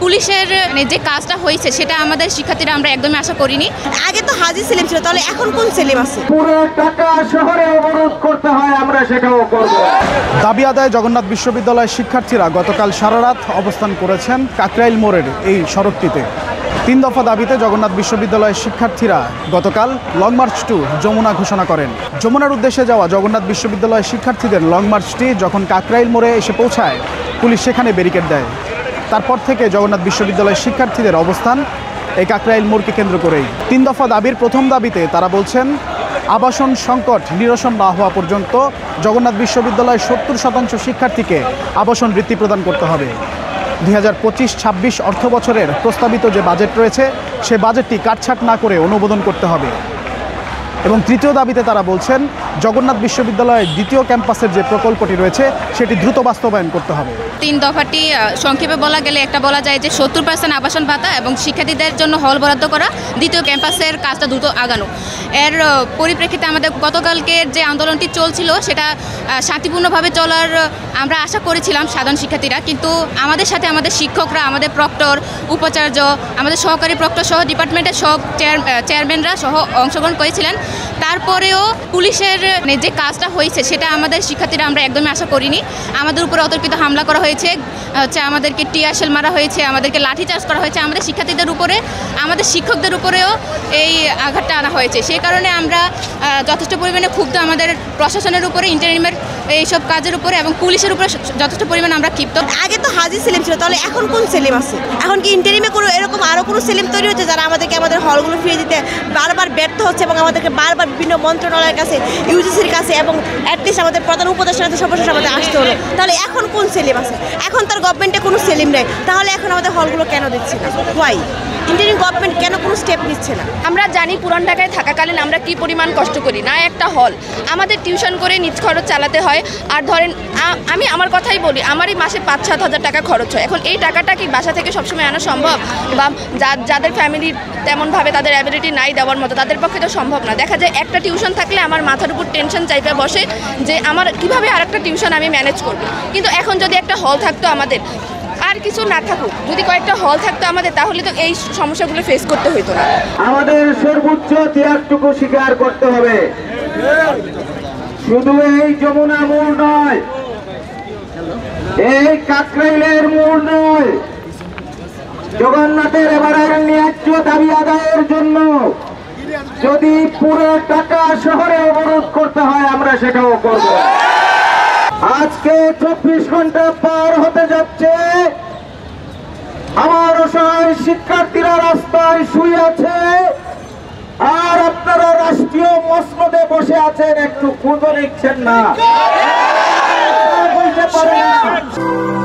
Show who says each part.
Speaker 1: পুলিশের যে কাজটা হয়েছে সেটা আমাদের শিক্ষার্থীরা আমরা একদমই আশা করিনি।
Speaker 2: আগে তো হাজি সেলিম ছিল, তাহলে এখন কোন সেলিম আছে?
Speaker 3: পুরো ঢাকা শহরে অবরোধ করতে হয়, আমরা সেটাও করব।
Speaker 4: দাবি আদায়ে জগন্নাথ বিশ্ববিদ্যালয়ের শিক্ষার্থীরা গতকাল সারা রাত অবস্থান করেছেন কাকরাইল মোড়ের এই সড়কটিতে। 3 দফা দাবিতে জগন্নাথ বিশ্ববিদ্যালয়ের শিক্ষার্থীরা গতকাল লং মার্চ টু যমুনা ঘোষণা করেন। যমুনার উদ্দেশ্যে যাওয়া জগন্নাথ বিশ্ববিদ্যালয়ের শিক্ষার্থীদের লং মার্চটি যখন কাকরাইল মোড়ে এসে পৌঁছায়, পুলিশ সেখানে ব্যারিকেড দেয়। তারপর থেকে জগন্নাথ বিশ্ববিদ্যালয়ের শিক্ষার্থীদের অবস্থান এই কাকরাইল মোড়কে কেন্দ্র করেই। 3 দফা দাবির প্রথম দাবিতে তারা বলছেন, আবাসন সংকট নিরসন না হওয়া পর্যন্ত জগন্নাথ বিশ্ববিদ্যালয়ের 70% শিক্ষার্থীকে আবাসন বৃত্তি প্রদান করতে হবে। 2025-26 অর্থ বছরের প্রস্তাবিত যে বাজেট রয়েছে সে বাজেটটি কাটছাঁট না করে অনুমোদন করতে হবে। এবং তৃতীয় দাবিতে তারা বলছেন, জগন্নাথ বিশ্ববিদ্যালয়ের দ্বিতীয় ক্যাম্পাসের যে প্রকল্পটি রয়েছে সেটি দ্রুত বাস্তবায়ন করতে হবে।
Speaker 1: 3 দফাটি সংক্ষেপে বলা গেলে একটা বলা যায় যে 70% আবাসন ভাতা এবং শিক্ষার্থীদের জন্য হল বরাদ্দ করা, দ্বিতীয় ক্যাম্পাসের কাজটা দ্রুত আগানো। এর পরিপ্রেক্ষিতে আমাদের গতকালকের যে আন্দোলনটি চলছিল সেটা শান্তিপূর্ণভাবে চলার আমরা আশা করেছিলাম সাধারণ শিক্ষার্থীরা, কিন্তু আমাদের সাথে আমাদের শিক্ষকরা, আমাদের প্রক্টর, উপাচার্য, আমাদের সহকারী প্রক্টর সহ ডিপার্টমেন্টের সব চেয়ারম্যানরা সহ অংশগ্রহণ করেছিলেন। তারপরেও পুলিশের যে কাজটা হয়েছে সেটা আমাদের শিক্ষার্থীরা আমরা একদমই আশা করিনি। আমাদের উপরে অতর্কিত হামলা করা হয়েছে, আমাদেরকে টিয়ার শেল মারা হয়েছে, আমাদেরকে লাঠিচার্জ করা হয়েছে, আমাদের শিক্ষার্থীদের উপরে, আমাদের শিক্ষকদের উপরেও এই আঘাতটা আনা হয়েছে। সেই কারণে আমরা যথেষ্ট পরিমাণে ক্ষুব্ধ আমাদের প্রশাসনের উপরে, ইন্টারিমের এইসব কাজের উপরে এবং পুলিশের উপরে যথেষ্ট পরিমাণে আমরা ক্ষিপ্ত।
Speaker 2: আগে তো হাজি সেলিম ছিল, তাহলে এখন কোন সেলিম আছে? এখন কি ইন্টারিমে কোনো এরকম আরও কোনো সেলিম তৈরি হচ্ছে যারা আমাদেরকে আমাদের হলগুলো ফিরিয়ে দিতে বারবার ব্যর্থ হচ্ছে এবং আমাদেরকে বারবার বিভিন্ন মন্ত্রণালয়ের কাছে, ইউজিসির কাছে এবং অ্যাটলিস্ট আমাদের প্রধান উপদেষ্টার সর্বশেষ আমাদের আসতে হলো। তাহলে এখন কোন সেলিম আছে? এখন তার গভর্নমেন্টে কোনো সেলিম নেই, তাহলে এখন আমাদের হলগুলো কেন দিচ্ছে না? ওয়াই ইন্টারিম গভর্নমেন্ট কেন কোনো স্টেপ নিচ্ছে না?
Speaker 5: আমরা জানি পুরান ঢাকায় থাকাকালীন আমরা কি পরিমাণ কষ্ট করি, না একটা হল, আমাদের টিউশন করে নিজ খরচ চালাতে হয়। আর ধরেন আমি আমার কথাই বলি, আমারই মাসে 5-7 হাজার টাকা খরচ হয়। এখন এই টাকাটা কি বাসা থেকে সবসময় আনা সম্ভব? বা যাদের ফ্যামিলি তেমনভাবে তাদের অ্যাবিলিটি নাই দেওয়ার মতো, তাদের পক্ষে তো সম্ভব না। দেখা যায় একটা টিউশন থাকলে আমার মাথার উপর টেনশন চাইপে বসে যে আমার কিভাবে আর একটা টিউশন আমি ম্যানেজ করব। কিন্তু এখন যদি একটা হল থাকতো আমাদের, আর কিছু না থাকুক, যদি কয়েকটা হল থাকতো আমাদের, তাহলে তো এই সমস্যাগুলো ফেস করতে হতো না।
Speaker 3: আমাদের সর্বোচ্চ ত্যাগটুকু স্বীকার করতে হবে। শুধু এই যমুনা মোড় নয়, এই কাকরাইলের মোড় নয়, জগন্নাথের এবারের ন্যায্য দাবি আদায়ের জন্য যদি পুরো ঢাকা শহরে অবরোধ করতে হয়, আমরা সেটাও করব। আজকে 24 ঘন্টা পার হতে যাচ্ছে, আমার অসহায় শিক্ষার্থীরা রাস্তায় শুয়ে আছে, আর আপনারা রাষ্ট্রীয় মসনদে বসে আছেন, একটু খোঁজ নিচ্ছেন না, বুঝতে পারেন না।